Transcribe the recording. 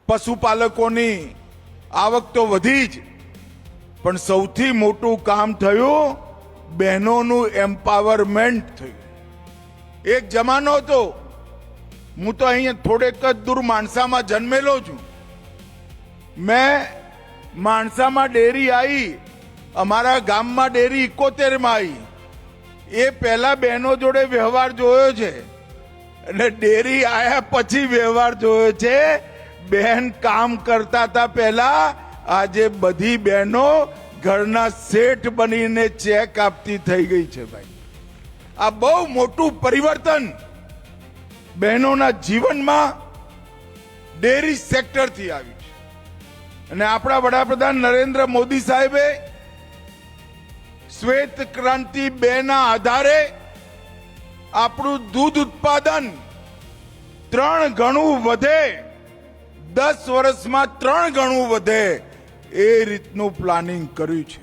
પશુપાલકોની આવક તો વધી જ, પણ સૌથી મોટું કામ થયું બહેનોનું એમ્પાવરમેન્ટ થયું. એક જમાનો હતો, હું તો અહીંયા થોડેક જ દૂર માણસામાં જન્મેલો છું. મેં માણસામાં ડેરી આવી, અમારા ગામમાં ડેરી 71માં આવી. એ પહેલા બહેનો જોડે વ્યવહાર જોયો છે અને ડેરી આયા પછી વ્યવહાર જોયો છે. બહેન કામ કરતા હતા પહેલા, આજે બધી બહેનો ઘરના શેઠ બનીને ચેક આપતી થઈ ગઈ છે. ભાઈ, આ બહુ મોટું પરિવર્તન બહેનોના જીવનમાં ડેરી સેક્ટરથી આવ્યું છે. અને આપણા વડાપ્રધાન નરેન્દ્ર મોદી સાહેબે શ્વેત ક્રાંતિ 2 ના આધારે આપણું દૂધ ઉત્પાદન 3 ગણું વધે, 10 વર્ષમાં 3 ગણું વધે, એ રીતનું પ્લાનિંગ કર્યું છે.